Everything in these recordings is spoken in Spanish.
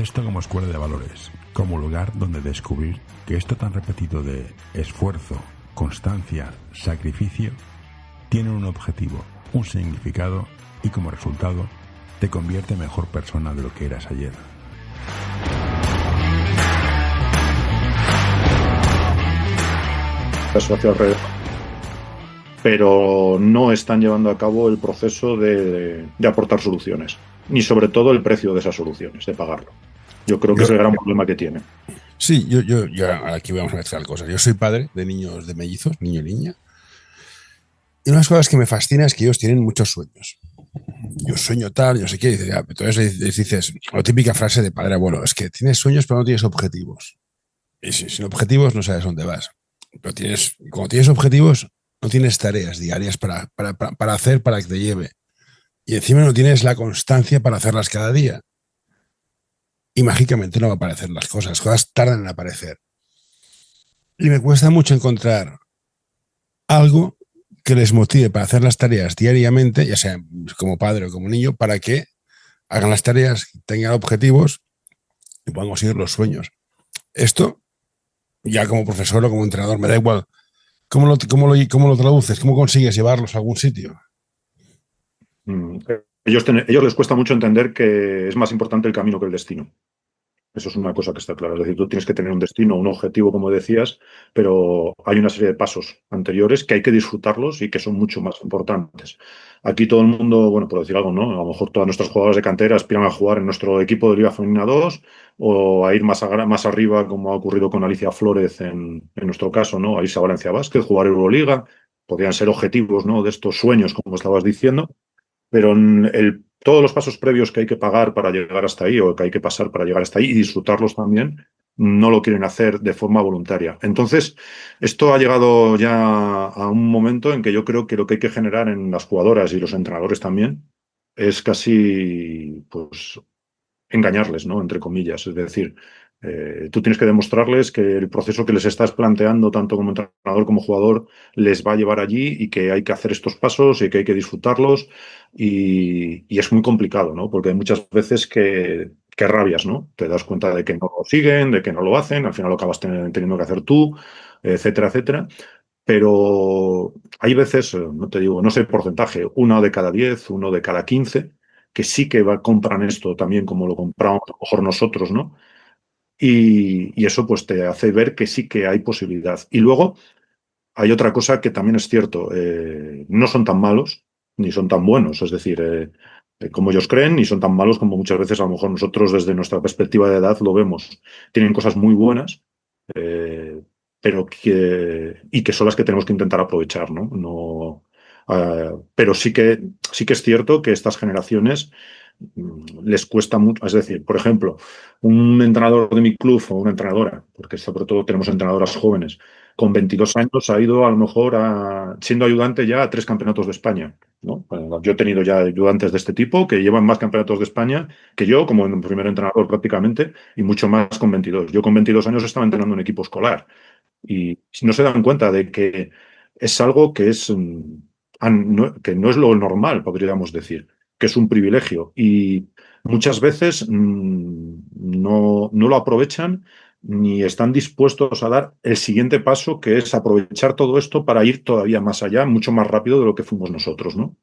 baloncesto como escuela de valores, como lugar donde descubrir que esto tan repetido de esfuerzo, constancia, sacrificio, tiene un objetivo, un significado y como resultado te convierte en mejor persona de lo que eras ayer. Hacia alrededor, pero no están llevando a cabo el proceso de aportar soluciones, ni sobre todo el precio de esas soluciones, de pagarlo. Yo creo que es el gran problema que tiene. Sí, yo aquí vamos a mezclar cosas. Yo soy padre de niños de mellizos, niño y niña, y una de las cosas que me fascina es que ellos tienen muchos sueños. Yo sueño tal, yo sé qué, y entonces les dices, la típica frase de padre abuelo, es que tienes sueños pero no tienes objetivos. Y sin objetivos no sabes dónde vas. Pero cuando tienes objetivos, no tienes tareas diarias para hacer para que te lleve. Y encima no tienes la constancia para hacerlas cada día. Y mágicamente no van a aparecer las cosas tardan en aparecer. Y me cuesta mucho encontrar algo que les motive para hacer las tareas diariamente, ya sea como padre o como niño, para que hagan las tareas, tengan objetivos y puedan conseguir los sueños. Esto, ya como profesor o como entrenador, me da igual. ¿Cómo lo traduces? ¿Cómo consigues llevarlos a algún sitio? Ellos les cuesta mucho entender que es más importante el camino que el destino. Eso es una cosa que está clara. Es decir, tú tienes que tener un destino, un objetivo, como decías, pero hay una serie de pasos anteriores que hay que disfrutarlos y que son mucho más importantes. Aquí todo el mundo, bueno, por decir algo, ¿no? A lo mejor todas nuestras jugadoras de cantera aspiran a jugar en nuestro equipo de Liga Femenina 2 o a ir más arriba, como ha ocurrido con Alicia Flórez en nuestro caso, ¿no? A irse a Valencia Basket, jugar Euroliga. Podrían ser objetivos, ¿no? De estos sueños, como estabas diciendo. Pero todos los pasos previos que hay que pagar para llegar hasta ahí o que hay que pasar para llegar hasta ahí y disfrutarlos también, no lo quieren hacer de forma voluntaria. Entonces, esto ha llegado ya a un momento en que yo creo que lo que hay que generar en las jugadoras y los entrenadores también es casi, pues, engañarles, ¿no? Entre comillas. Es decir, tú tienes que demostrarles que el proceso que les estás planteando, tanto como entrenador como jugador, les va a llevar allí y que hay que hacer estos pasos y que hay que disfrutarlos. Y es muy complicado, ¿no? Porque hay muchas veces que rabias, ¿no? Te das cuenta de que no lo siguen, de que no lo hacen, al final lo acabas teniendo que hacer tú, etcétera, etcétera. Pero hay veces, no te digo, no sé el porcentaje, 1 de cada 10, 1 de cada 15, que sí que compran esto también como lo compramos a lo mejor nosotros, ¿no? Y eso pues te hace ver que sí que hay posibilidad. Y luego hay otra cosa que también es cierto, no son tan malos ni son tan buenos, es decir, como ellos creen, ni son tan malos como muchas veces a lo mejor nosotros desde nuestra perspectiva de edad lo vemos. Tienen cosas muy buenas, pero que son las que tenemos que intentar aprovechar, ¿no? Pero sí que es cierto que estas generaciones les cuesta mucho. Es decir, por ejemplo, un entrenador de mi club o una entrenadora, porque sobre todo tenemos entrenadoras jóvenes, con 22 años ha ido a lo mejor siendo ayudante ya a 3 campeonatos de España, ¿no? Bueno, yo he tenido ya ayudantes de este tipo que llevan más campeonatos de España que yo, como primer entrenador prácticamente, y mucho más con 22. Yo con 22 años estaba entrenando en equipo escolar y no se dan cuenta de que es algo que que no es lo normal, podríamos decir, que es un privilegio y muchas veces no lo aprovechan ni están dispuestos a dar el siguiente paso, que es aprovechar todo esto para ir todavía más allá, mucho más rápido de lo que fuimos nosotros, ¿no?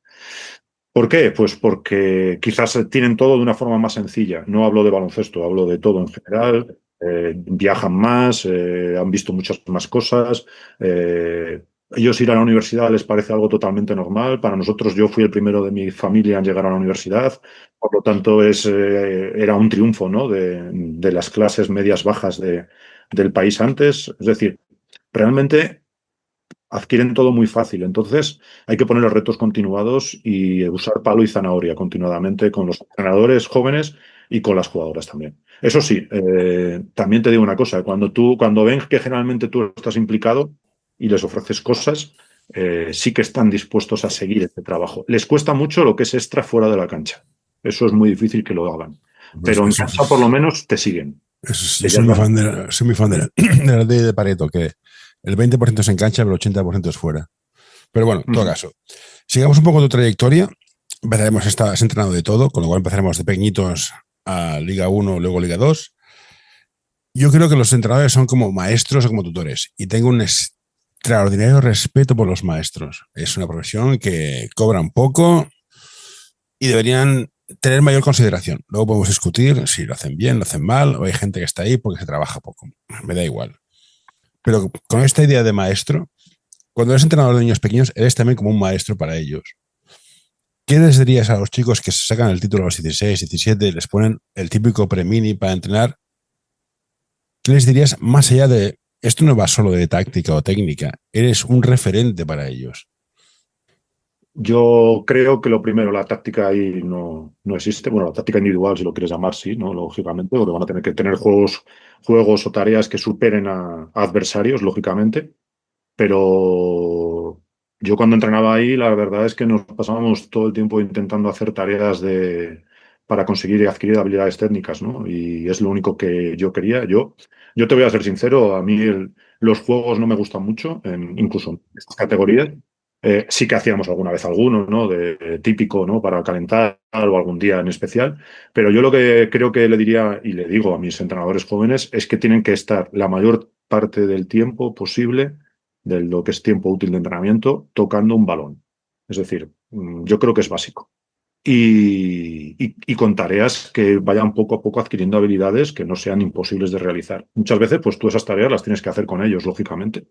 ¿Por qué? Pues porque quizás tienen todo de una forma más sencilla. No hablo de baloncesto, hablo de todo en general. Viajan más, han visto muchas más cosas. Ellos ir a la universidad les parece algo totalmente normal. Para nosotros, yo fui el primero de mi familia en llegar a la universidad. Por lo tanto, era un triunfo, ¿no? de las clases medias bajas del país antes. Es decir, realmente adquieren todo muy fácil. Entonces, hay que poner retos continuados y usar palo y zanahoria continuadamente con los entrenadores jóvenes y con las jugadoras también. Eso sí, también te digo una cosa, cuando ven que generalmente tú estás implicado y les ofreces cosas, sí que están dispuestos a seguir este trabajo. Les cuesta mucho lo que es extra fuera de la cancha. Eso es muy difícil que lo hagan. Pero en cancha por lo menos te siguen. Soy muy fan de la ley de Pareto, que el 20% es en cancha, pero el 80% es fuera. Pero bueno, en todo caso, sigamos un poco tu trayectoria. Has entrenado de todo, con lo cual empezaremos de pequeñitos a Liga 1, luego Liga 2. Yo creo que los entrenadores son como maestros o como tutores y tengo un extraordinario respeto por los maestros. Es una profesión que cobran poco y deberían tener mayor consideración. Luego podemos discutir si lo hacen bien, lo hacen mal, o hay gente que está ahí porque se trabaja poco. Me da igual. Pero con esta idea de maestro, cuando eres entrenador de niños pequeños, eres también como un maestro para ellos. ¿Qué les dirías a los chicos que se sacan el título a los 16, 17 y les ponen el típico premini para entrenar? ¿Qué les dirías más allá de esto no va solo de táctica o técnica? Eres un referente para ellos. Yo creo que lo primero, la táctica ahí no existe. Bueno, la táctica individual, si lo quieres llamar, sí, ¿no? Lógicamente, porque van a tener que tener juegos o tareas que superen a adversarios, lógicamente. Pero yo cuando entrenaba ahí, la verdad es que nos pasábamos todo el tiempo intentando hacer tareas para conseguir y adquirir habilidades técnicas, ¿no? Y es lo único que yo quería. Yo te voy a ser sincero, a mí los juegos no me gustan mucho, incluso en estas categorías. Sí que hacíamos alguna vez alguno, ¿no? De típico, ¿no? Para calentar o algún día en especial. Pero yo lo que creo que le diría y le digo a mis entrenadores jóvenes es que tienen que estar la mayor parte del tiempo posible de lo que es tiempo útil de entrenamiento tocando un balón. Es decir, yo creo que es básico. Y con tareas que vayan poco a poco adquiriendo habilidades que no sean imposibles de realizar. Muchas veces, pues tú esas tareas las tienes que hacer con ellos, lógicamente.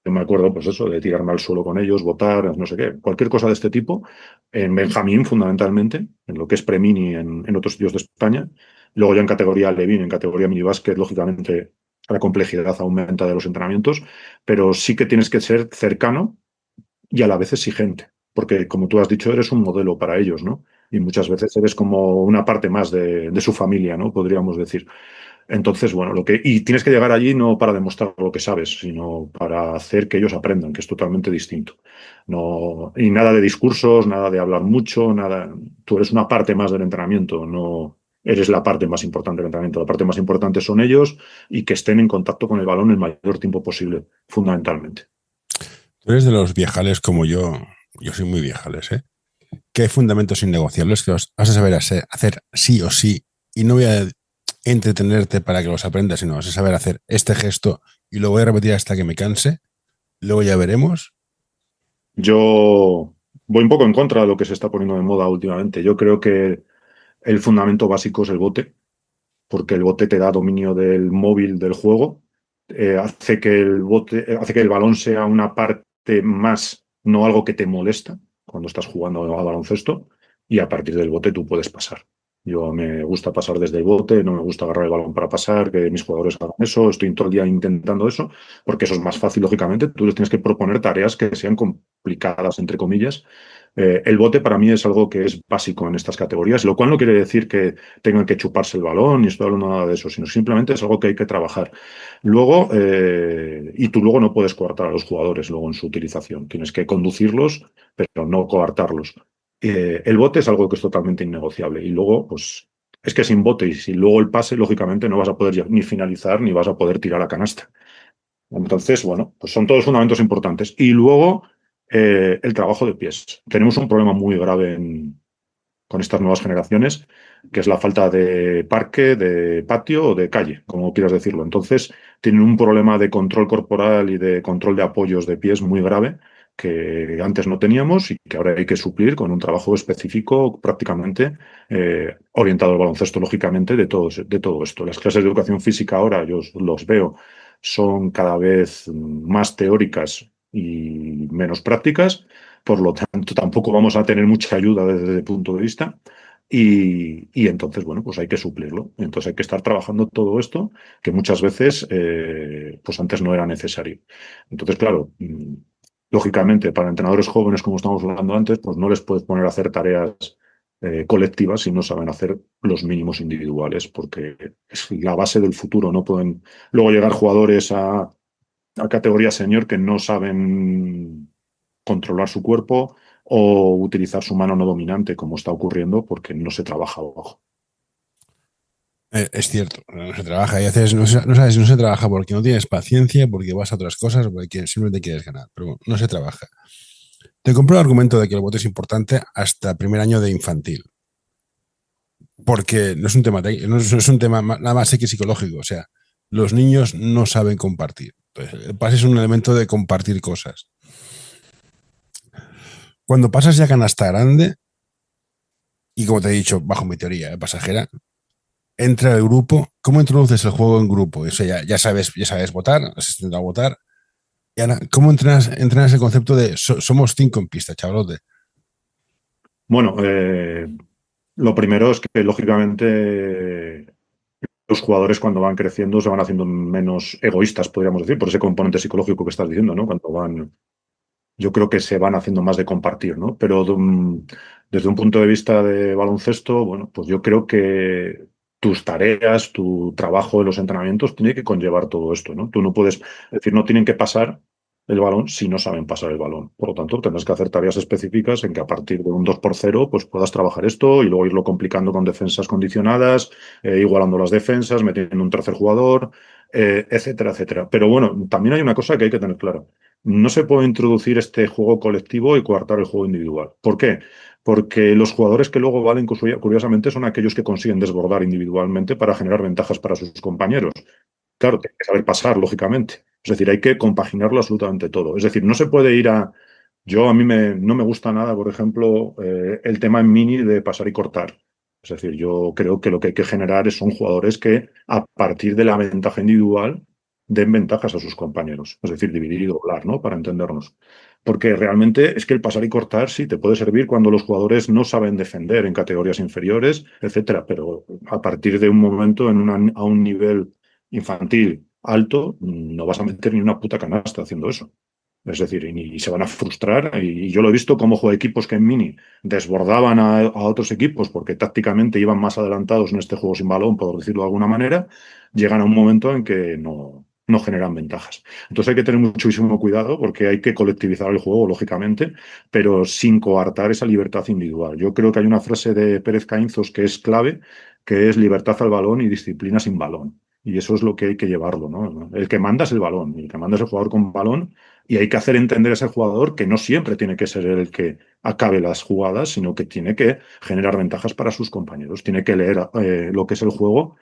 Yo me acuerdo, pues eso, de tirarme al suelo con ellos, botar, no sé qué, cualquier cosa de este tipo, en Benjamín fundamentalmente, en lo que es Premini en otros sitios de España. Luego ya en categoría Levin, en categoría minibásquet, lógicamente la complejidad aumenta de los entrenamientos, pero sí que tienes que ser cercano y a la vez exigente, porque como tú has dicho, eres un modelo para ellos, ¿no? Y muchas veces eres como una parte más de su familia, ¿no? Podríamos decir. Entonces, bueno, y tienes que llegar allí no para demostrar lo que sabes, sino para hacer que ellos aprendan, que es totalmente distinto. No, y nada de discursos, nada de hablar mucho, nada. Tú eres una parte más del entrenamiento, no eres la parte más importante del entrenamiento. La parte más importante son ellos y que estén en contacto con el balón el mayor tiempo posible, fundamentalmente. Tú eres de los viejales como yo soy muy viejales, ¿eh? Que hay fundamentos innegociables que los vas a saber hacer sí o sí y no voy a entretenerte para que los aprendas, sino vas a saber hacer este gesto y lo voy a repetir hasta que me canse. Luego ya veremos. Yo voy un poco en contra de lo que se está poniendo de moda últimamente. Yo creo que el fundamento básico es el bote, porque el bote te da dominio del móvil del juego, hace que el balón sea una parte más, no algo que te molesta cuando estás jugando a baloncesto, y a partir del bote tú puedes pasar. Yo me gusta pasar desde el bote, no me gusta agarrar el balón para pasar, que mis jugadores hagan eso, estoy todo el día intentando eso, porque eso es más fácil, lógicamente. Tú les tienes que proponer tareas que sean complicadas, entre comillas. El bote para mí es algo que es básico en estas categorías, lo cual no quiere decir que tengan que chuparse el balón, ni estoy hablando nada de eso, sino simplemente es algo que hay que trabajar. Luego, y tú luego no puedes coartar a los jugadores luego en su utilización, tienes que conducirlos, pero no coartarlos. El bote es algo que es totalmente innegociable y luego, pues, es que sin bote y sin luego el pase, lógicamente no vas a poder ni finalizar ni vas a poder tirar a canasta. Entonces, bueno, pues son todos fundamentos importantes. Y luego, el trabajo de pies. Tenemos un problema muy grave con estas nuevas generaciones, que es la falta de parque, de patio o de calle, como quieras decirlo. Entonces, tienen un problema de control corporal y de control de apoyos de pies muy grave que antes no teníamos y que ahora hay que suplir con un trabajo específico prácticamente orientado al baloncesto, lógicamente, de todo esto. Las clases de educación física ahora, yo los veo, son cada vez más teóricas y menos prácticas. Por lo tanto, tampoco vamos a tener mucha ayuda desde ese punto de vista. Y entonces, bueno, pues hay que suplirlo. Entonces hay que estar trabajando todo esto que muchas veces, pues antes no era necesario. Entonces, claro, lógicamente, para entrenadores jóvenes, como estamos hablando antes, pues no les puedes poner a hacer tareas colectivas si no saben hacer los mínimos individuales, porque es la base del futuro. No pueden luego llegar jugadores a categoría senior que no saben controlar su cuerpo o utilizar su mano no dominante, como está ocurriendo, porque no se trabaja abajo. Es cierto, no se trabaja y a veces no sabes si no se trabaja porque no tienes paciencia, porque vas a otras cosas o porque simplemente quieres ganar, pero bueno, no se trabaja. Te compro el argumento de que el bote es importante hasta el primer año de infantil. porque no es un tema no es un tema nada más que psicológico. O sea, los niños no saben compartir. Entonces, el pase es un elemento de compartir cosas. Cuando pasas ya canasta grande, y como te he dicho, bajo mi teoría pasajera, entra el grupo. ¿Cómo introduces el juego en grupo? Eso ya sabes votar, has intentado votar. Y ahora, ¿cómo entrenas el concepto de somos 5 en pista, chavalote? Bueno, lo primero es que, lógicamente, los jugadores cuando van creciendo se van haciendo menos egoístas, podríamos decir, por ese componente psicológico que estás diciendo, ¿no? Cuando van, yo creo que se van haciendo más de compartir, ¿no? Pero desde un punto de vista de baloncesto, bueno, pues yo creo que tus tareas, tu trabajo en los entrenamientos tiene que conllevar todo esto, ¿no? Tú no puedes, es decir, no tienen que pasar el balón si no saben pasar el balón. Por lo tanto, tendrás que hacer tareas específicas en que a partir de un 2-0 pues puedas trabajar esto y luego irlo complicando con defensas condicionadas, igualando las defensas, metiendo un tercer jugador, etcétera, etcétera. Pero bueno, también hay una cosa que hay que tener clara. No se puede introducir este juego colectivo y coartar el juego individual. ¿Por qué? Porque los jugadores que luego valen, curiosamente, son aquellos que consiguen desbordar individualmente para generar ventajas para sus compañeros. Claro, hay que saber pasar, lógicamente. Es decir, hay que compaginarlo absolutamente todo. Es decir, no se puede ir a... Yo a mí no me gusta nada, por ejemplo, el tema en mini de pasar y cortar. Es decir, yo creo que lo que hay que generar son jugadores que, a partir de la ventaja individual, den ventajas a sus compañeros. Es decir, dividir y doblar, ¿no? Para entendernos. Porque realmente es que el pasar y cortar sí te puede servir cuando los jugadores no saben defender en categorías inferiores, etcétera. Pero a partir de un momento a un nivel infantil alto, no vas a meter ni una puta canasta haciendo eso. Es decir, y se van a frustrar. Y yo lo he visto como juego de equipos que en mini desbordaban a otros equipos porque tácticamente iban más adelantados en este juego sin balón, por decirlo de alguna manera, llegan a un momento en que no generan ventajas. Entonces hay que tener muchísimo cuidado porque hay que colectivizar el juego, lógicamente, pero sin coartar esa libertad individual. Yo creo que hay una frase de Pérez Caínzos que es clave, que es libertad al balón y disciplina sin balón. Y eso es lo que hay que llevarlo, ¿no? El que manda es el balón, y el que manda es el jugador con balón, y hay que hacer entender a ese jugador que no siempre tiene que ser el que acabe las jugadas, sino que tiene que generar ventajas para sus compañeros. Tiene que leer lo que es el juego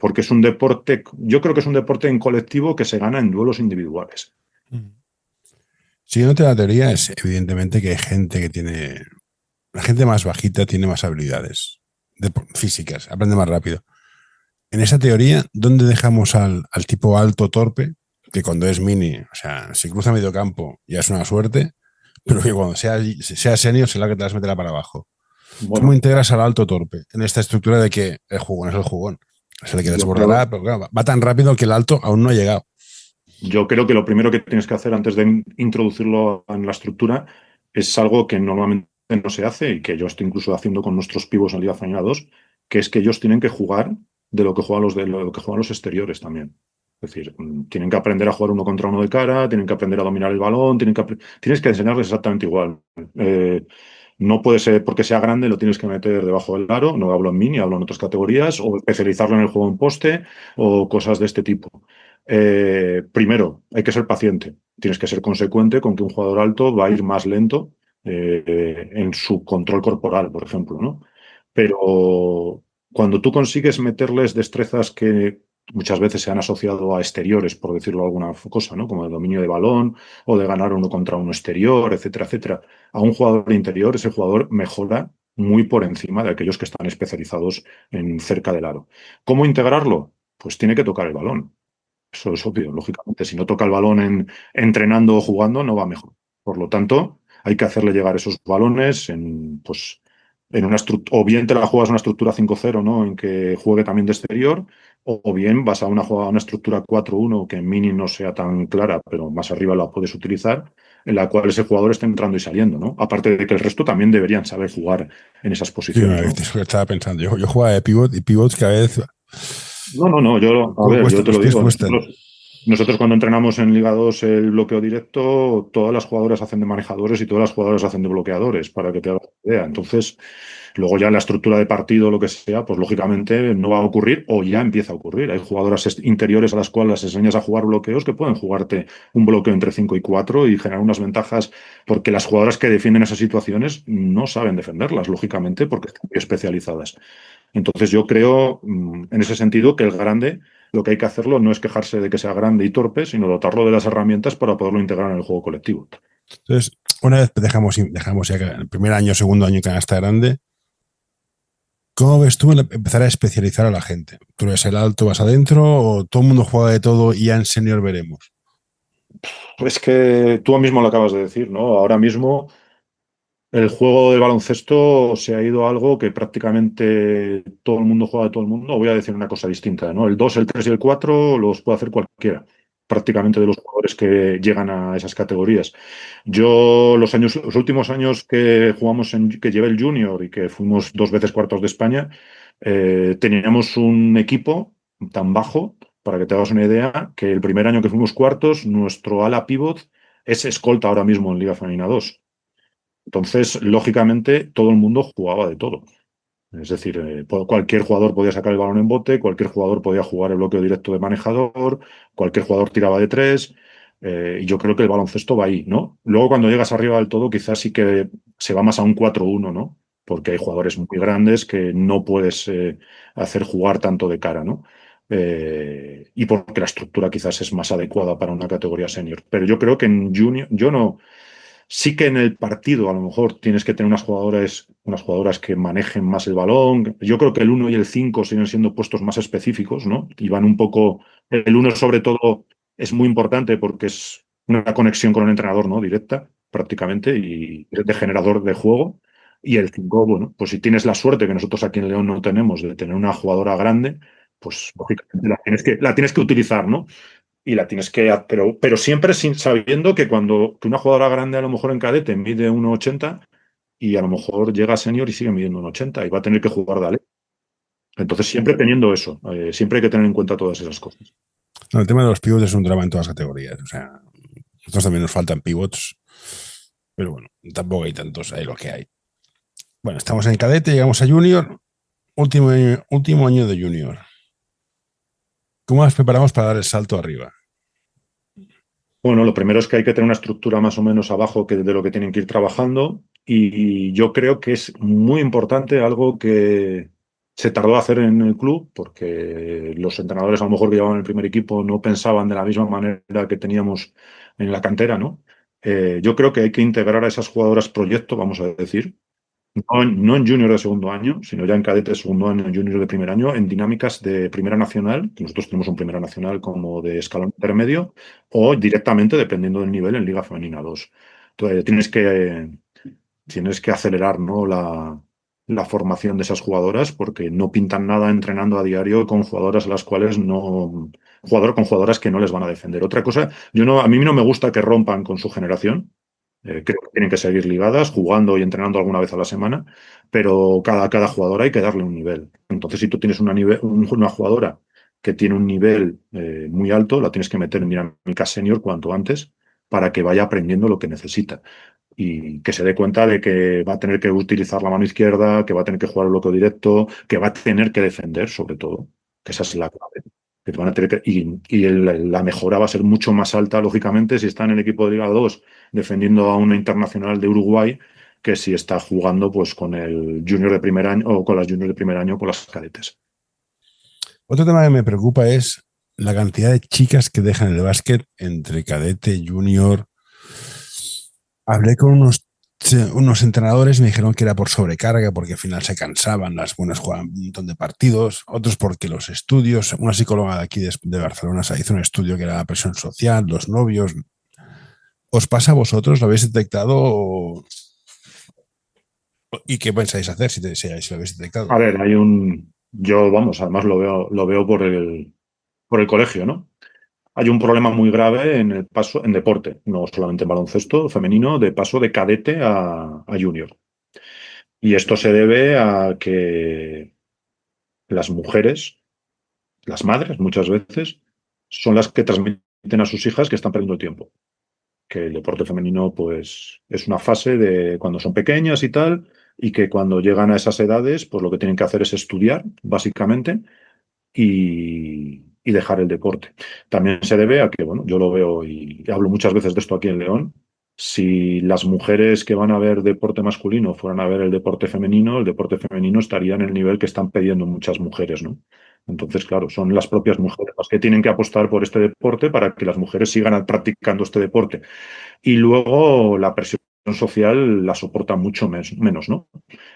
porque es un deporte, yo creo que es un deporte en colectivo que se gana en duelos individuales. Siguiendo la teoría, es evidentemente que hay gente que tiene. La gente más bajita tiene más habilidades físicas, aprende más rápido. En esa teoría, ¿dónde dejamos al tipo alto torpe? Que cuando es mini, o sea, si cruza medio campo ya es una suerte, pero que cuando sea senior será que te las meterá para abajo. Bueno, ¿Cómo integras al alto torpe en esta estructura de que el jugón es el jugón? Se le que desbordará, pero claro, va tan rápido que el alto aún no ha llegado. yo creo que lo primero que tienes que hacer antes de introducirlo en la estructura es algo que normalmente no se hace y que yo estoy incluso haciendo con nuestros pibos en Liga Femenina 2, que es que ellos tienen que jugar de lo que juegan los exteriores también. Es decir, tienen que aprender a jugar uno contra uno de cara, tienen que aprender a dominar el balón, tienes que enseñarles exactamente igual. No puede ser porque sea grande, lo tienes que meter debajo del aro, no hablo en mini, hablo en otras categorías, o especializarlo en el juego en poste o cosas de este tipo. Primero, hay que ser paciente. Tienes que ser consecuente con que un jugador alto va a ir más lento en su control corporal, por ejemplo, ¿no? Pero cuando tú consigues meterles destrezas que muchas veces se han asociado a exteriores, por decirlo alguna cosa, ¿no? Como el dominio de balón o de ganar uno contra uno exterior, etcétera, etcétera, a un jugador interior, ese jugador mejora muy por encima de aquellos que están especializados en cerca del aro. ¿Cómo integrarlo? Pues tiene que tocar el balón. Eso es obvio, lógicamente. Si no toca el balón entrenando o jugando, no va mejor. Por lo tanto, hay que hacerle llegar esos balones pues, en una o bien te la juegas una estructura 5-0, ¿no? En que juegue también de exterior, o bien vas a una estructura 4-1 que en mini no sea tan clara, pero más arriba la puedes utilizar, en la cual ese jugador está entrando y saliendo, ¿no? Aparte de que el resto también deberían saber jugar en esas Sí, posiciones, ¿no? eso que estaba pensando. Yo jugaba de pivot y pivots cada vez No, yo te los lo pies digo. cuestan. Nosotros cuando entrenamos en Liga 2 el bloqueo directo, todas las jugadoras hacen de manejadores y todas las jugadoras hacen de bloqueadores, para que te hagas una idea. Entonces, Luego ya la estructura de partido, lo que sea, pues lógicamente no va a ocurrir o ya empieza a ocurrir. Hay jugadoras interiores a las cuales les enseñas a jugar bloqueos que pueden jugarte un bloqueo entre 5 y 4 y generar unas ventajas porque las jugadoras que defienden esas situaciones no saben defenderlas, lógicamente, porque están muy especializadas. Entonces yo creo, en ese sentido, que el grande, lo que hay que hacerlo no es quejarse de que sea grande y torpe, sino dotarlo de las herramientas para poderlo integrar en el juego colectivo. Entonces, una vez dejamos ya que el primer año, segundo año canasta grande, ¿cómo ves tú empezar a especializar a la gente? ¿Tú eres el alto, vas adentro o todo el mundo juega de todo y ya en senior veremos? Es que tú mismo lo acabas de decir, ¿no? Ahora mismo el juego del baloncesto se ha ido a algo que prácticamente todo el mundo juega de todo el mundo. Voy a decir una cosa distinta, ¿no? El 2, el 3 y el 4 los puede hacer cualquiera, prácticamente de los jugadores que llegan a esas categorías. Yo los últimos años que jugamos que llevé el Junior y que fuimos 2 veces cuartos de España, teníamos un equipo tan bajo, para que te hagas una idea, que el primer año que fuimos cuartos, nuestro ala pivot es escolta ahora mismo en Liga Femenina 2. Entonces, lógicamente, todo el mundo jugaba de todo. Es decir, cualquier jugador podía sacar el balón en bote, cualquier jugador podía jugar el bloqueo directo de manejador, cualquier jugador tiraba de tres, y yo creo que el baloncesto va ahí, ¿no? Luego, cuando llegas arriba del todo, quizás sí que se va más a un 4-1, ¿no? Porque hay jugadores muy grandes que no puedes hacer jugar tanto de cara, ¿no? Y porque la estructura quizás es más adecuada para una categoría senior. Pero yo creo que en junior, yo no. Sí que en el partido a lo mejor tienes que tener unas jugadoras que manejen más el balón. Yo creo que el 1 y el 5 siguen siendo puestos más específicos, ¿no? Y van un poco. El 1 sobre todo es muy importante porque es una conexión con el entrenador, ¿no? Directa, prácticamente, y de generador de juego. Y el 5, bueno, pues si tienes la suerte que nosotros aquí en León no tenemos de tener una jugadora grande, pues lógicamente la tienes que utilizar, ¿no? Y la tienes que, pero siempre sabiendo que cuando que una jugadora grande a lo mejor en cadete mide 1,80 y a lo mejor llega a senior y sigue midiendo 1,80 y va a tener que jugar de Ale. Entonces siempre teniendo eso, siempre hay que tener en cuenta todas esas cosas. No, el tema de los pivots es un drama en todas las categorías. O sea, nosotros también nos faltan pivots, pero bueno, tampoco hay tantos, hay lo que hay. Bueno, estamos en cadete, llegamos a junior, último año de junior. ¿Cómo nos preparamos para dar el salto arriba? Bueno, lo primero es que hay que tener una estructura más o menos abajo de lo que tienen que ir trabajando y yo creo que es muy importante algo que se tardó a hacer en el club porque los entrenadores a lo mejor que llevaban el primer equipo no pensaban de la misma manera que teníamos en la cantera, ¿no? Yo creo que hay que integrar a esas jugadoras proyecto, vamos a decir, no en junior de segundo año, sino ya en cadete de segundo año, en junior de primer año, en dinámicas de primera nacional, que nosotros tenemos un primera nacional como de escalón intermedio, o directamente, dependiendo del nivel, en Liga Femenina 2. Entonces, tienes que acelerar, ¿no? la formación de esas jugadoras, porque no pintan nada entrenando a diario con jugadoras a las cuales no. Con jugadoras que no les van a defender. Otra cosa, a mí no me gusta que rompan con su generación. Creo que tienen que seguir ligadas, jugando y entrenando alguna vez a la semana, pero cada jugadora hay que darle un nivel. Entonces, si tú tienes una jugadora que tiene un nivel muy alto, la tienes que meter en dinámica senior cuanto antes para que vaya aprendiendo lo que necesita y que se dé cuenta de que va a tener que utilizar la mano izquierda, que va a tener que jugar el bloqueo directo, que va a tener que defender, sobre todo, que esa es la clave. Que van a tener la mejora va a ser mucho más alta, lógicamente, si está en el equipo de Liga 2 defendiendo a una internacional de Uruguay que si está jugando pues con el junior de primer año o con las juniors de primer año con las cadetes. Otro tema que me preocupa es la cantidad de chicas que dejan el básquet entre cadete, junior. Hablé con unos entrenadores y me dijeron que era por sobrecarga, porque al final se cansaban, las buenas jugaban un montón de partidos, otros porque los estudios, una psicóloga de aquí de Barcelona se hizo un estudio que era la presión social, los novios. ¿Os pasa a vosotros? ¿Lo habéis detectado? ¿Y qué pensáis hacer si lo habéis detectado? A ver, yo vamos, además lo veo por el colegio, ¿no? Hay un problema muy grave en el paso en deporte, no solamente en baloncesto femenino, de paso de cadete a junior. Y esto se debe a que las mujeres, las madres muchas veces, son las que transmiten a sus hijas que están perdiendo tiempo. Que el deporte femenino pues es una fase de cuando son pequeñas y tal, y que cuando llegan a esas edades, pues lo que tienen que hacer es estudiar, básicamente, y dejar el deporte. También se debe a que, bueno, yo lo veo y hablo muchas veces de esto aquí en León. Si las mujeres que van a ver deporte masculino fueran a ver el deporte femenino estaría en el nivel que están pidiendo muchas mujeres, ¿no? Entonces, claro, son las propias mujeres las que tienen que apostar por este deporte para que las mujeres sigan practicando este deporte. Y luego la presión social la soporta mucho menos, ¿no?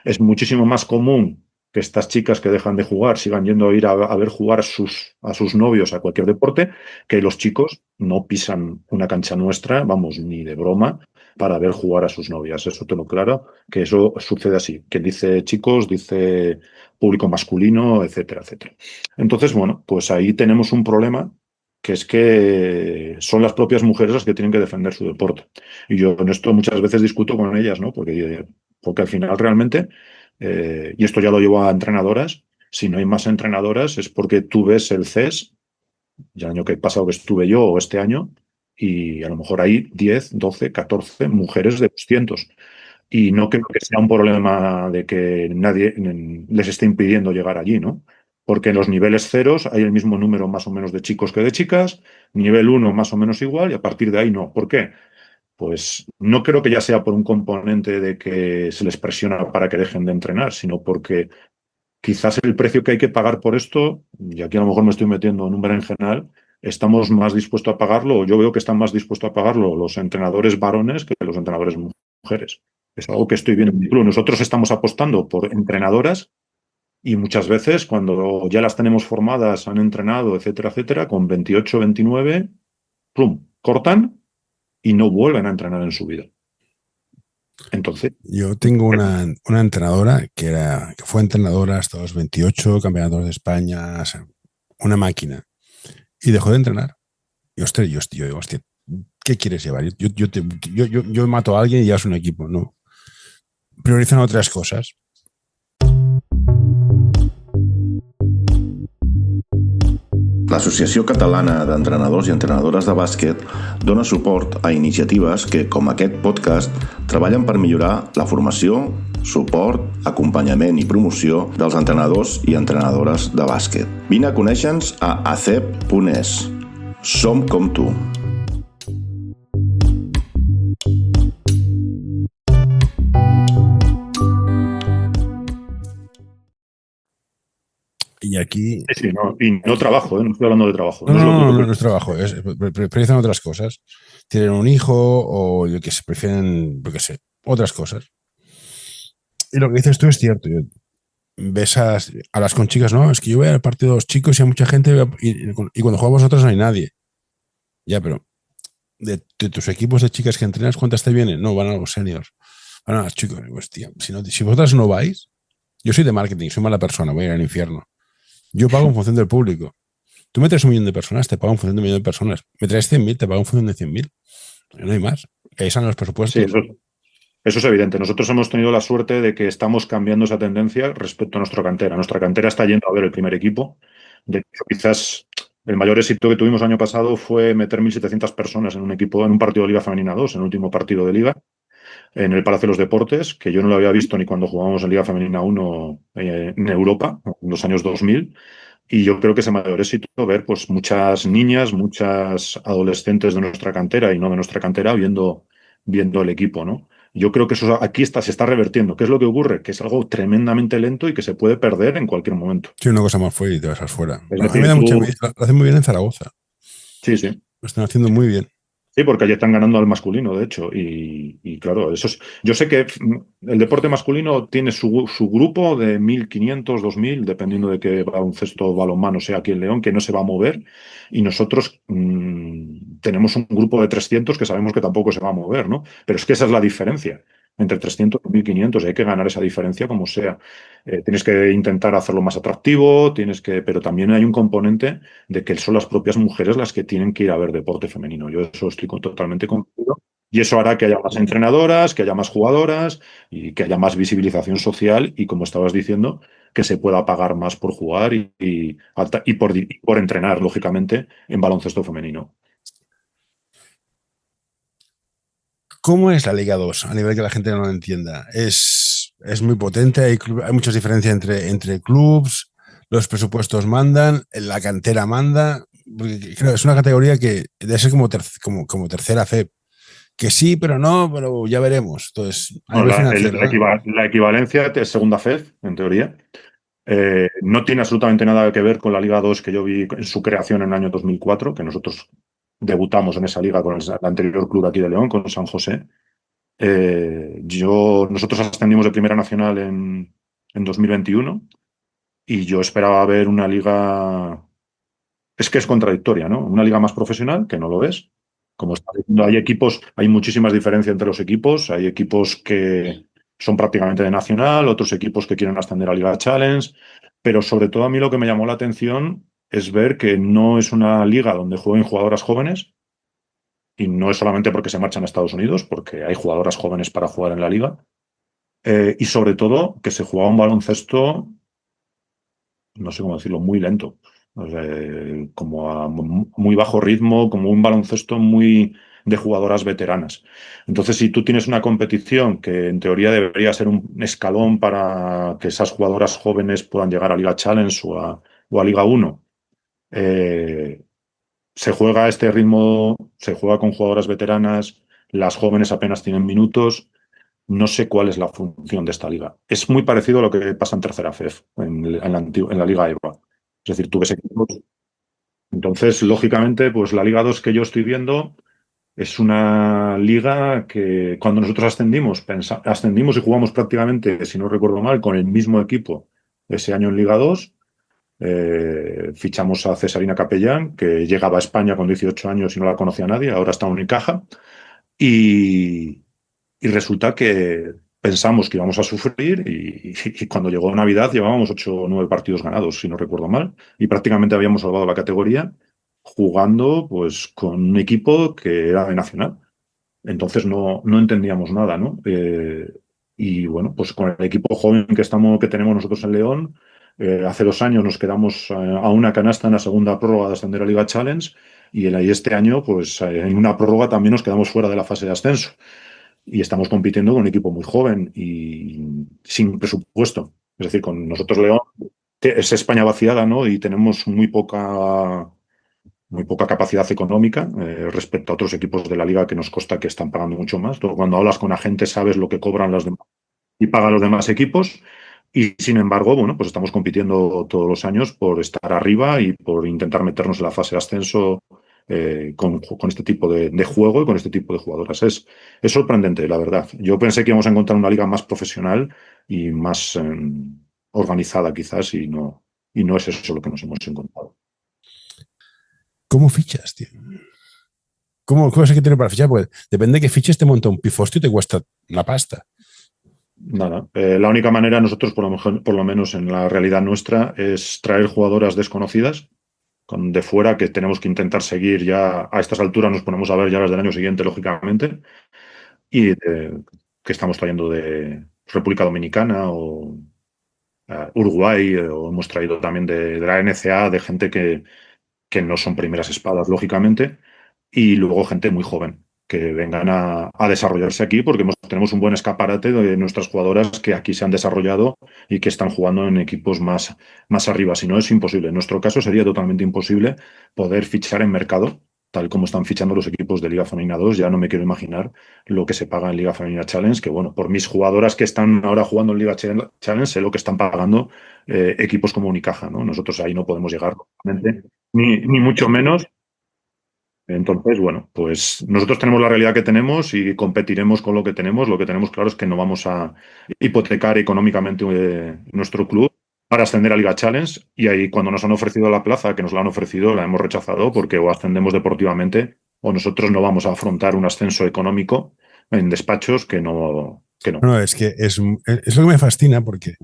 Es muchísimo más común que estas chicas que dejan de jugar sigan yendo a ir a ver jugar a sus novios a cualquier deporte, que los chicos no pisan una cancha nuestra, vamos, ni de broma, para ver jugar a sus novias. Eso tengo claro, que eso sucede así. Que dice chicos, dice público masculino, etcétera, etcétera. Entonces, bueno, pues ahí tenemos un problema, que es que son las propias mujeres las que tienen que defender su deporte. Y yo en esto muchas veces discuto con ellas, ¿no? Porque al final realmente, y esto ya lo llevo a entrenadoras, si no hay más entrenadoras es porque tú ves el CES, ya el año que pasado que estuve yo o este año, y a lo mejor hay 10, 12, 14 mujeres de 200. Y no creo que sea un problema de que nadie les esté impidiendo llegar allí, ¿no? Porque en los niveles ceros hay el mismo número más o menos de chicos que de chicas, nivel uno más o menos igual, y a partir de ahí no. ¿Por qué? Pues no creo que ya sea por un componente de que se les presiona para que dejen de entrenar, sino porque quizás el precio que hay que pagar por esto, y aquí a lo mejor me estoy metiendo en un berenjenal, estamos más dispuestos a pagarlo, o yo veo que están más dispuestos a pagarlo los entrenadores varones que los entrenadores mujeres. Es algo que estoy viendo en mi club. Nosotros estamos apostando por entrenadoras y muchas veces cuando ya las tenemos formadas, han entrenado, etcétera, etcétera, con 28, 29, plum, cortan y no vuelven a entrenar en su vida. Entonces, Yo tengo una entrenadora que fue entrenadora hasta los 28 campeonatos de España, o sea, una máquina, y dejó de entrenar. Y ostras, yo digo, hostia, ¿qué quieres llevar? Yo mato a alguien y ya es un equipo, no. Priorizan otras cosas. L'Associació Catalana d'Entrenadors i Entrenadores de Bàsquet dona suport a iniciatives que, com aquest podcast, treballen per millorar la formació, suport, acompanyament i promoció dels entrenadors i entrenadores de bàsquet. Vine a conèixer-nos a acep.es. Som com tu. Y aquí... Sí, no, y no trabajo, no estoy hablando de trabajo. No es trabajo, priorizan otras cosas. Tienen un hijo o yo que sé, prefieren, yo que sé, otras cosas. Y lo que dices tú es cierto. Ves a las con chicas, no, es que yo voy al partido de los chicos y hay mucha gente y cuando jugamos nosotros no hay nadie. Ya, pero de tus equipos de chicas que entrenas, ¿cuántas te vienen? No, van a los seniors. Van a los chicos. Pues, tío, si vosotras no vais, yo soy de marketing, soy mala persona, voy a ir al infierno. Yo pago en función del público. Tú me traes 1 millón de personas, te pago en función de 1 millón de personas. Me traes 100.000, te pago en función de 100.000. No hay más. Ahí están los presupuestos. Sí, eso es evidente. Nosotros hemos tenido la suerte de que estamos cambiando esa tendencia respecto a nuestra cantera. Nuestra cantera está yendo a ver el primer equipo. De hecho, quizás el mayor éxito que tuvimos el año pasado fue meter 1.700 personas en un equipo, en un partido de Liga Femenina 2, en el último partido de Liga, en el Palacio de los Deportes, que yo no lo había visto ni cuando jugábamos en Liga Femenina 1 en Europa, en los años 2000. Y yo creo que es el mayor éxito ver pues muchas niñas, muchas adolescentes de nuestra cantera y no de nuestra cantera viendo el equipo, ¿no? Yo creo que eso aquí se está revertiendo. ¿Qué es lo que ocurre? Que es algo tremendamente lento y que se puede perder en cualquier momento. Sí, una cosa más fue y te vas afuera. Es A mí decir, me da mucha envidia. Lo hacen muy bien en Zaragoza. Sí, sí. Lo están haciendo muy bien. Sí, porque allí están ganando al masculino, de hecho. Y claro, eso es. Yo sé que el deporte masculino tiene su grupo de 1.500, 2.000, dependiendo de qué baloncesto balonmano sea aquí en León, que no se va a mover. Y nosotros tenemos un grupo de 300 que sabemos que tampoco se va a mover, ¿no? Pero es que esa es la diferencia. Entre 300 y 1.500 hay que ganar esa diferencia como sea. Tienes que intentar hacerlo más atractivo, pero también hay un componente de que son las propias mujeres las que tienen que ir a ver deporte femenino. Yo eso estoy totalmente convencido. Y eso hará que haya más entrenadoras, que haya más jugadoras y que haya más visibilización social y, como estabas diciendo, que se pueda pagar más por jugar y por entrenar, lógicamente, en baloncesto femenino. ¿Cómo es la Liga 2? A nivel que la gente no lo entienda. ¿Es es muy potente, hay muchas diferencias entre clubs, los presupuestos mandan, la cantera manda. Porque, creo, es una categoría que debe ser como tercera C, que sí, pero no, pero ya veremos. Entonces, a Bueno, nivel financiero, ¿eh? la equivalencia es segunda FED, en teoría. No tiene absolutamente nada que ver con la Liga 2 que yo vi en su creación en el año 2004, que nosotros debutamos en esa liga con el anterior club aquí de León, con San José. Nosotros ascendimos de Primera Nacional en 2021 y yo esperaba ver una liga, es que es contradictoria, ¿no? Una liga más profesional, que no lo es. Como está diciendo, hay equipos, hay muchísimas diferencias entre los equipos. Hay equipos que son prácticamente de Nacional, otros equipos que quieren ascender a Liga Challenge, pero sobre todo a mí lo que me llamó la atención es ver que no es una liga donde jueguen jugadoras jóvenes, y no es solamente porque se marchan a Estados Unidos, porque hay jugadoras jóvenes para jugar en la liga, y sobre todo que se jugaba un baloncesto, no sé cómo decirlo, muy lento. O sea, como a muy bajo ritmo, como un baloncesto muy de jugadoras veteranas. Entonces, si tú tienes una competición que en teoría debería ser un escalón para que esas jugadoras jóvenes puedan llegar a Liga Challenge o a Liga 1, se juega a este ritmo, se juega con jugadoras veteranas, las jóvenes apenas tienen minutos. No sé cuál es la función de esta liga. Es muy parecido a lo que pasa en tercera FEF, en la Liga EVA. Es decir, tú ves equipos. Entonces, lógicamente, pues la Liga 2 que yo estoy viendo es una liga que cuando nosotros ascendimos, ascendimos y jugamos prácticamente, si no recuerdo mal, con el mismo equipo ese año en Liga 2. Fichamos a Cesarina Capellán, que llegaba a España con 18 años y no la conocía nadie, ahora está en Unicaja. Y, y resulta que pensamos que íbamos a sufrir y cuando llegó Navidad llevábamos 8 o 9 partidos ganados, si no recuerdo mal, y prácticamente habíamos salvado la categoría jugando pues con un equipo que era de Nacional. Entonces no entendíamos nada, ¿no? Y bueno, pues con el equipo joven que tenemos nosotros en León, hace 2 años nos quedamos a una canasta en la segunda prórroga de ascender a Liga Challenge y este año, pues en una prórroga también nos quedamos fuera de la fase de ascenso. Y estamos compitiendo con un equipo muy joven y sin presupuesto. Es decir, con nosotros León es España vaciada, ¿no? Y tenemos muy poca capacidad económica respecto a otros equipos de la liga que nos consta que están pagando mucho más. Tú, cuando hablas con agentes sabes lo que cobran los demás y pagan los demás equipos. Y sin embargo, bueno, pues estamos compitiendo todos los años por estar arriba y por intentar meternos en la fase de ascenso con este tipo de juego y con este tipo de jugadoras. Es sorprendente, la verdad. Yo pensé que íbamos a encontrar una liga más profesional y más organizada quizás y no es eso lo que nos hemos encontrado. ¿Cómo fichas, tío? ¿Cómo es que tiene para fichar? Pues depende de qué fiches, te monta un pifostio y te cuesta una pasta. Nada, la única manera nosotros, por lo menos en la realidad nuestra, es traer jugadoras desconocidas de fuera que tenemos que intentar seguir ya a estas alturas. Nos ponemos a ver ya las del año siguiente, lógicamente, y que estamos trayendo de República Dominicana o Uruguay, o hemos traído también de la NCA, de gente que no son primeras espadas, lógicamente, y luego gente muy joven que vengan a desarrollarse aquí, porque tenemos un buen escaparate de nuestras jugadoras que aquí se han desarrollado y que están jugando en equipos más arriba. Si no, es imposible. En nuestro caso sería totalmente imposible poder fichar en mercado, tal como están fichando los equipos de Liga Femenina 2. Ya no me quiero imaginar lo que se paga en Liga Femenina Challenge, que bueno, por mis jugadoras que están ahora jugando en Liga Challenge, sé lo que están pagando equipos como Unicaja, ¿no? Nosotros ahí no podemos llegar, ni mucho menos. Entonces, bueno, pues nosotros tenemos la realidad que tenemos y competiremos con lo que tenemos. Lo que tenemos claro es que no vamos a hipotecar económicamente nuestro club para ascender a Liga Challenge. Y ahí cuando nos han ofrecido la plaza, que nos la han ofrecido, la hemos rechazado porque o ascendemos deportivamente o nosotros no vamos a afrontar un ascenso económico en despachos que no. No, es que es lo que me fascina porque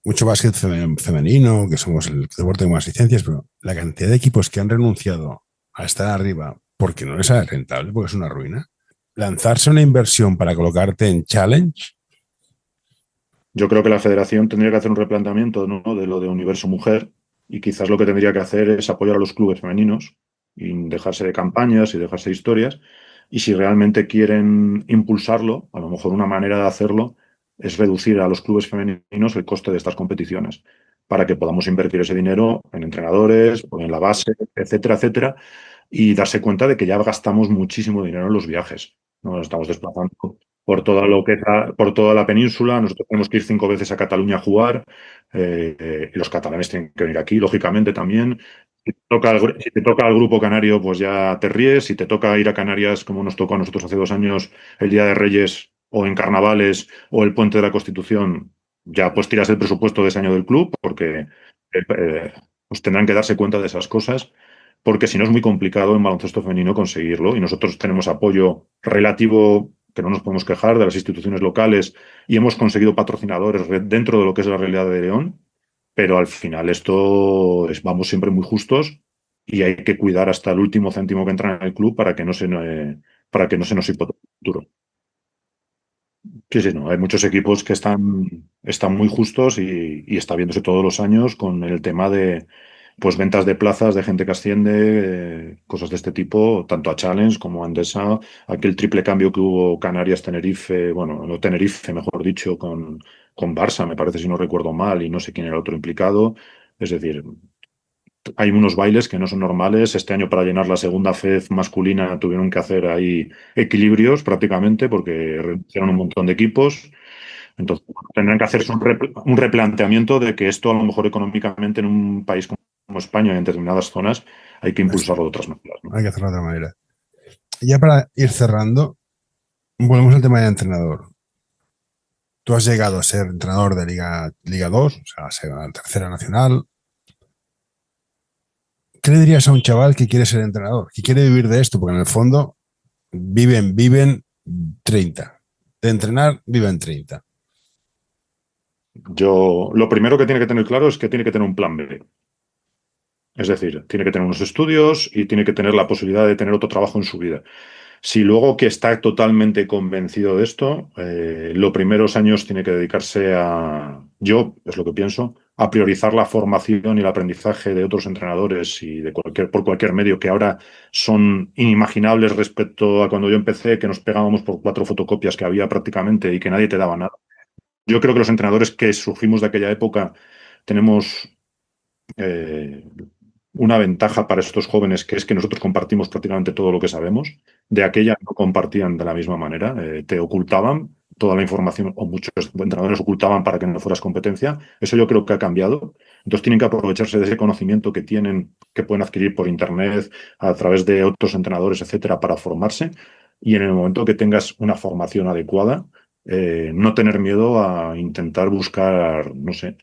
mucho básquet femenino, que somos el deporte con más licencias, pero la cantidad de equipos que han renunciado a estar arriba porque no les sale rentable, porque es una ruina. Lanzarse una inversión para colocarte en challenge. Yo creo que la federación tendría que hacer un replanteamiento, ¿no?, de lo de Universo Mujer, y quizás lo que tendría que hacer es apoyar a los clubes femeninos y dejarse de campañas y dejarse de historias. Y si realmente quieren impulsarlo, a lo mejor una manera de hacerlo es reducir a los clubes femeninos el coste de estas competiciones para que podamos invertir ese dinero en entrenadores, o en la base, etcétera, etcétera, y darse cuenta de que ya gastamos muchísimo dinero en los viajes. Nos estamos desplazando por toda la península. Nosotros tenemos que ir 5 veces a Cataluña a jugar. Y los catalanes tienen que venir aquí, lógicamente, también. Si te toca al grupo canario, pues ya te ríes. Si te toca ir a Canarias, como nos tocó a nosotros hace 2 años, el Día de Reyes o en carnavales o el Puente de la Constitución, ya pues tiras el presupuesto de ese año del club, porque pues tendrán que darse cuenta de esas cosas, porque si no es muy complicado en baloncesto femenino conseguirlo. Y nosotros tenemos apoyo relativo, que no nos podemos quejar, de las instituciones locales, y hemos conseguido patrocinadores dentro de lo que es la realidad de León, pero al final vamos siempre muy justos y hay que cuidar hasta el último céntimo que entra en el club para que no se nos hipoteque el futuro. Sí, sí, no. Hay muchos equipos que están muy justos y está viéndose todos los años con el tema de pues ventas de plazas de gente que asciende, cosas de este tipo, tanto a Challenge como a Endesa. Aquel triple cambio que hubo Canarias-Tenerife, bueno, no Tenerife, mejor dicho, con Barça, me parece, si no recuerdo mal, y no sé quién era el otro implicado. Es decir, hay unos bailes que no son normales. Este año, para llenar la segunda FED masculina, tuvieron que hacer ahí equilibrios prácticamente porque renunciaron un montón de equipos. Entonces, tendrán que hacerse un replanteamiento de que esto, a lo mejor económicamente, en un país como España, en determinadas zonas, hay que impulsarlo de otras maneras, ¿no? Hay que hacerlo de otra manera. Ya para ir cerrando, volvemos al tema del entrenador. Tú has llegado a ser entrenador de Liga 2, o sea, a ser la tercera nacional. ¿Qué le dirías a un chaval que quiere ser entrenador, que quiere vivir de esto? Porque en el fondo viven 30. De entrenar, viven 30. Lo primero que tiene que tener claro es que tiene que tener un plan B. Es decir, tiene que tener unos estudios y tiene que tener la posibilidad de tener otro trabajo en su vida. Si luego que está totalmente convencido de esto, los primeros años tiene que dedicarse yo es lo que pienso, a priorizar la formación y el aprendizaje de otros entrenadores y por cualquier medio, que ahora son inimaginables respecto a cuando yo empecé, que nos pegábamos por 4 fotocopias que había prácticamente y que nadie te daba nada. Yo creo que los entrenadores que surgimos de aquella época tenemos una ventaja para estos jóvenes, que es que nosotros compartimos prácticamente todo lo que sabemos. De aquella no compartían de la misma manera, te ocultaban toda la información, o muchos entrenadores ocultaban para que no fueras competencia. Eso yo creo que ha cambiado. Entonces tienen que aprovecharse de ese conocimiento que tienen, que pueden adquirir por internet, a través de otros entrenadores, etcétera, para formarse. Y en el momento que tengas una formación adecuada, no tener miedo a intentar buscar, no sé,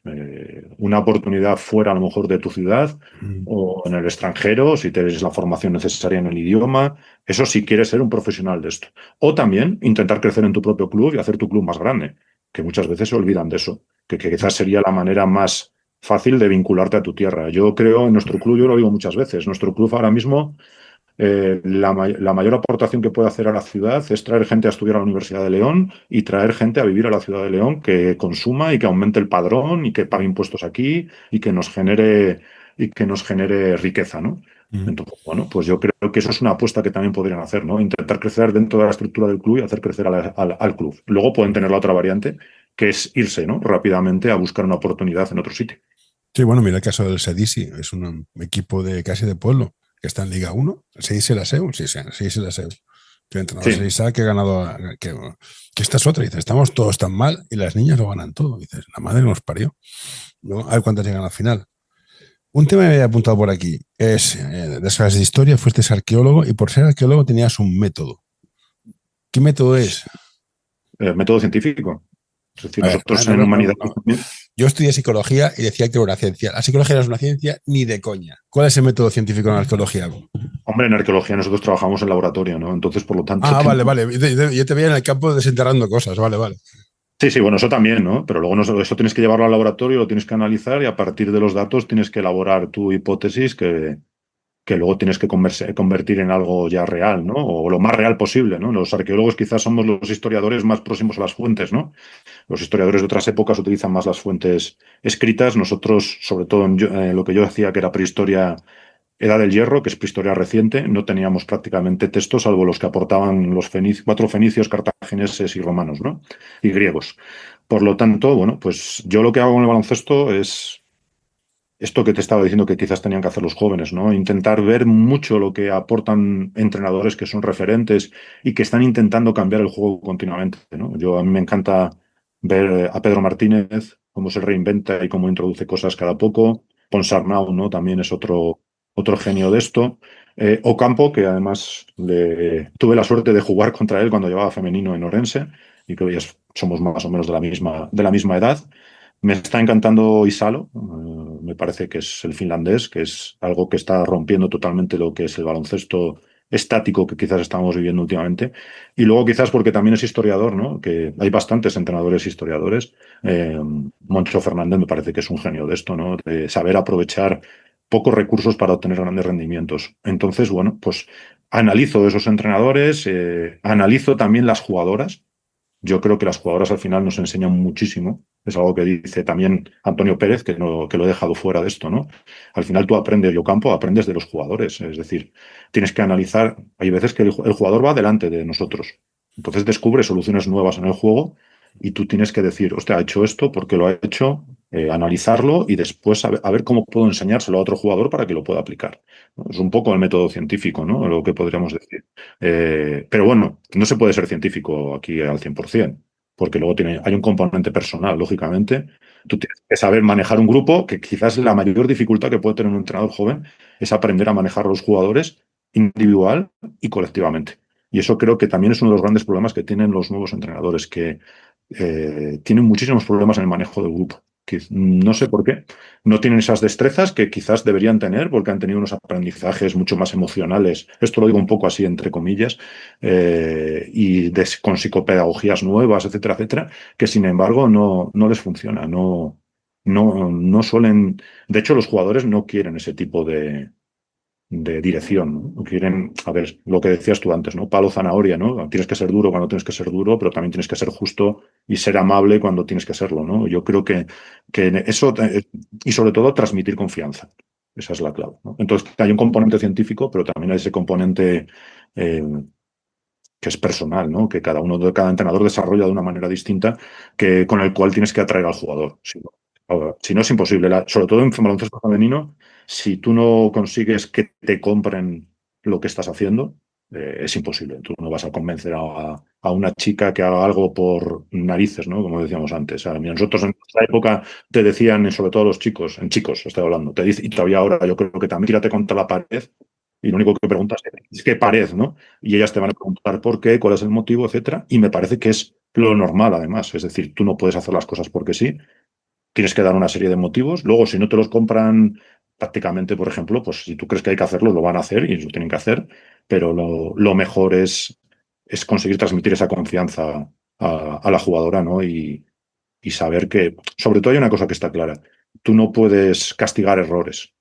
una oportunidad fuera a lo mejor de tu ciudad o en el extranjero, si tienes la formación necesaria en el idioma. Eso si quieres ser un profesional de esto. O también intentar crecer en tu propio club y hacer tu club más grande, que muchas veces se olvidan de eso, que quizás sería la manera más fácil de vincularte a tu tierra. Yo creo en nuestro club, yo lo digo muchas veces, nuestro club ahora mismo, la mayor aportación que puede hacer a la ciudad es traer gente a estudiar a la Universidad de León y traer gente a vivir a la ciudad de León, que consuma y que aumente el padrón y que pague impuestos aquí y que nos genere riqueza, ¿no? Entonces, bueno, pues yo creo que eso es una apuesta que también podrían hacer, ¿no? Intentar crecer dentro de la estructura del club y hacer crecer al club. Luego pueden tener la otra variante, que es irse, ¿no?, rápidamente a buscar una oportunidad en otro sitio. Sí, bueno, mira el caso del Sedisi, es un equipo casi de pueblo, que está en Liga 1, el Sedisi la SEU, sí, Sedisi la SEU. El entrenador Sí. Sedisa que ha ganado, que esta es otra, dice, estamos todos tan mal y las niñas lo ganan todo. Dices, la madre nos parió. ¿No? A ver cuántas llegan al final. Un tema que me había apuntado por aquí es, de esas de historia, fuiste arqueólogo y por ser arqueólogo tenías un método. ¿Qué método es? Método científico. Es decir, nosotros no, en humanidad también. Yo estudié psicología y decía que era una ciencia. La psicología no es una ciencia ni de coña. ¿Cuál es el método científico en la arqueología? Hombre, en arqueología nosotros trabajamos en laboratorio, ¿no? Entonces, por lo tanto... Vale. Yo te veía en el campo desenterrando cosas, vale. Sí, bueno, eso también, ¿no? Pero luego eso tienes que llevarlo al laboratorio, lo tienes que analizar y a partir de los datos tienes que elaborar tu hipótesis que luego tienes que convertir en algo ya real, ¿no? O lo más real posible, ¿no? Los arqueólogos quizás somos los historiadores más próximos a las fuentes, ¿no? Los historiadores de otras épocas utilizan más las fuentes escritas. Nosotros, sobre todo en lo que yo hacía, que era prehistoria, Edad del Hierro, que es prehistoria reciente, no teníamos prácticamente textos, salvo los que aportaban los 4 fenicios, cartagineses y romanos, ¿no? Y griegos. Por lo tanto, bueno, pues yo lo que hago en el baloncesto es esto que te estaba diciendo que quizás tenían que hacer los jóvenes, ¿no? Intentar ver mucho lo que aportan entrenadores que son referentes y que están intentando cambiar el juego continuamente, ¿no? A mí me encanta ver a Pedro Martínez, cómo se reinventa y cómo introduce cosas cada poco. Ponsarnau, ¿no? También es otro genio de esto. Ocampo, que además tuve la suerte de jugar contra él cuando llevaba femenino en Orense y que hoy somos más o menos de la misma edad. Me está encantando Isalo, me parece que es el finlandés, que es algo que está rompiendo totalmente lo que es el baloncesto estático que quizás estamos viviendo últimamente. Y luego quizás porque también es historiador, ¿no? Que hay bastantes entrenadores historiadores. Moncho Fernández me parece que es un genio de esto, ¿no? De saber aprovechar pocos recursos para obtener grandes rendimientos. Entonces, bueno, pues analizo esos entrenadores, analizo también las jugadoras. Yo creo que las jugadoras al final nos enseñan muchísimo. Es algo que dice también Antonio Pérez, que lo he dejado fuera de esto, ¿no? Al final tú aprendes, Ocampo, aprendes de los jugadores. Es decir, tienes que analizar. Hay veces que el jugador va delante de nosotros. Entonces descubre soluciones nuevas en el juego y tú tienes que decir, hostia, ha hecho esto, ¿por qué lo ha hecho? Analizarlo y después a ver cómo puedo enseñárselo a otro jugador para que lo pueda aplicar. Es un poco el método científico, ¿no? Lo que podríamos decir. Pero bueno, no se puede ser científico aquí al 100%, porque luego hay un componente personal, lógicamente. Tú tienes que saber manejar un grupo, que quizás la mayor dificultad que puede tener un entrenador joven es aprender a manejar a los jugadores individual y colectivamente. Y eso creo que también es uno de los grandes problemas que tienen los nuevos entrenadores, que tienen muchísimos problemas en el manejo del grupo. Que no sé por qué. No tienen esas destrezas que quizás deberían tener porque han tenido unos aprendizajes mucho más emocionales. Esto lo digo un poco así, entre comillas, con psicopedagogías nuevas, etcétera, etcétera, que sin embargo no les funciona. No suelen. De hecho, los jugadores no quieren ese tipo de dirección, ¿no? Quieren, a ver, lo que decías tú antes, ¿no? Palo, zanahoria, ¿no? Tienes que ser duro cuando tienes que ser duro, pero también tienes que ser justo y ser amable cuando tienes que serlo, ¿no? Yo creo que eso, y sobre todo transmitir confianza. Esa es la clave, ¿no? Entonces, hay un componente científico, pero también hay ese componente que es personal, ¿no? Que cada entrenador desarrolla de una manera distinta, con el cual tienes que atraer al jugador. Si no es imposible, sobre todo en baloncesto femenino, si tú no consigues que te compren lo que estás haciendo, es imposible. Tú no vas a convencer a una chica que haga algo por narices, ¿no? Como decíamos antes. Nosotros en nuestra época te decían, sobre todo los chicos, en chicos estoy hablando, y todavía ahora yo creo que también tírate contra la pared y lo único que preguntas es qué pared, ¿no? Y ellas te van a preguntar por qué, cuál es el motivo, etcétera. Y me parece que es lo normal, además. Es decir, tú no puedes hacer las cosas porque sí. Tienes que dar una serie de motivos. Luego, si no te los compran prácticamente, por ejemplo, pues si tú crees que hay que hacerlo, lo van a hacer y lo tienen que hacer. Pero lo mejor es conseguir transmitir esa confianza a la jugadora, ¿no? Y saber que, sobre todo hay una cosa que está clara. Tú no puedes castigar errores.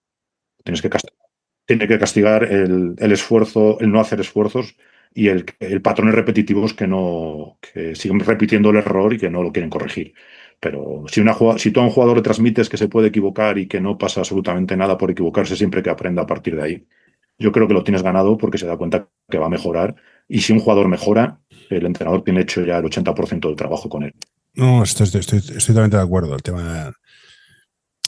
Tienes que castigar Tiene que castigar el esfuerzo, el no hacer esfuerzos y el patrones repetitivos que siguen repitiendo el error y que no lo quieren corregir. Pero si tú a un jugador le transmites que se puede equivocar y que no pasa absolutamente nada por equivocarse siempre que aprenda a partir de ahí, yo creo que lo tienes ganado porque se da cuenta que va a mejorar. Y si un jugador mejora, el entrenador tiene hecho ya el 80% del trabajo con él. No, estoy totalmente de acuerdo. El tema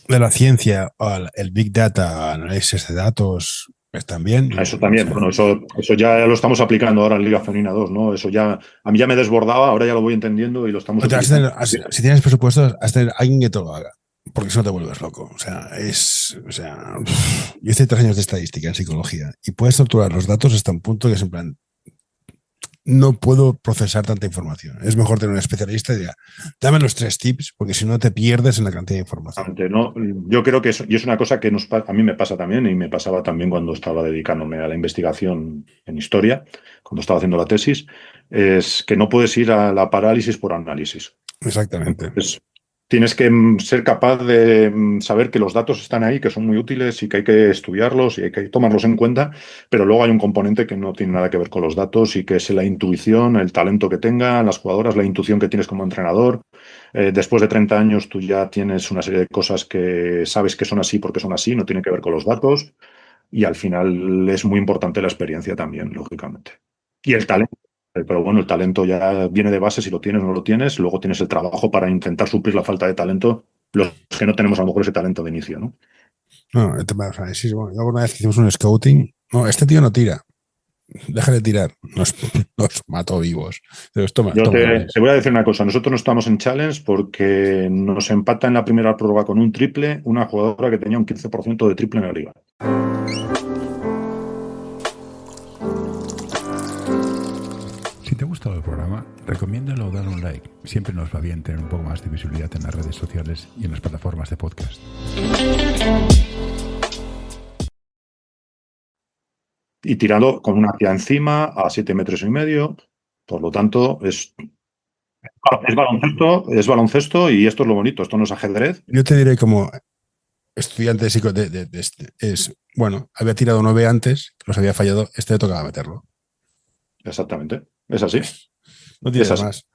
de la ciencia, el Big Data, análisis de datos, están bien. Eso también, bueno, eso ya lo estamos aplicando ahora en Liga Femenina 2, ¿no? Eso ya, a mí ya me desbordaba, ahora ya lo voy entendiendo y lo estamos aplicando. Si tienes presupuestos, has de tener alguien que te lo haga, porque si no te vuelves loco. Yo hice 3 años de estadística en psicología y puedes torturar los datos hasta un punto que es en plan, no puedo procesar tanta información. Es mejor tener un especialista y diga, dame los 3 tips, porque si no te pierdes en la cantidad de información. ¿No? Yo creo que eso, y es una cosa que a mí me pasa también, y me pasaba también cuando estaba dedicándome a la investigación en historia, cuando estaba haciendo la tesis, es que no puedes ir a la parálisis por análisis. Exactamente. Entonces, tienes que ser capaz de saber que los datos están ahí, que son muy útiles y que hay que estudiarlos y hay que tomarlos en cuenta, pero luego hay un componente que no tiene nada que ver con los datos y que es la intuición, el talento que tengan las jugadoras, la intuición que tienes como entrenador. Después de 30 años tú ya tienes una serie de cosas que sabes que son así porque son así, no tienen que ver con los datos y al final es muy importante la experiencia también, lógicamente. Y el talento. Pero bueno, el talento ya viene de base si lo tienes o no lo tienes. Luego tienes el trabajo para intentar suplir la falta de talento, los que no tenemos a lo mejor ese talento de inicio, ¿no? No, el tema, o sea, sí, bueno, yo alguna vez que hicimos un scouting, no, este tío no tira. Déjale tirar. Nos mató vivos. Entonces, Te voy a decir una cosa. Nosotros no estamos en Challenge porque nos empata en la primera prórroga con un triple una jugadora que tenía un 15% de triple en la liga. Si te ha gustado el programa, recomiéndalo o dale un like. Siempre nos va bien tener un poco más de visibilidad en las redes sociales y en las plataformas de podcast. Y tirando con una tía encima a 7,5 metros. Por lo tanto, es baloncesto y esto es lo bonito. Esto no es ajedrez. Yo te diré como estudiante bueno, había tirado 9 antes, los había fallado, este le tocaba meterlo. Exactamente. Es así. No tiene más.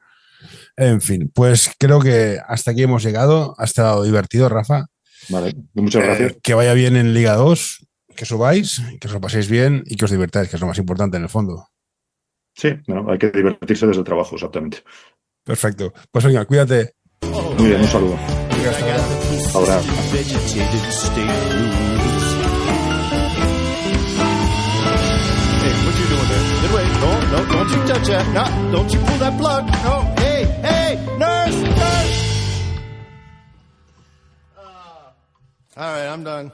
En fin, pues creo que hasta aquí hemos llegado. Ha estado divertido, Rafa. Vale, muchas gracias. Que vaya bien en Liga 2, que subáis, que os lo paséis bien y que os divirtáis, que es lo más importante en el fondo. Sí, bueno, hay que divertirse desde el trabajo, exactamente. Perfecto. Pues venga, cuídate. Muy bien, un saludo. Ahora. What you doing there? Get away. No, don't you touch that. No, don't you pull that plug. No, hey, nurse! All right, I'm done.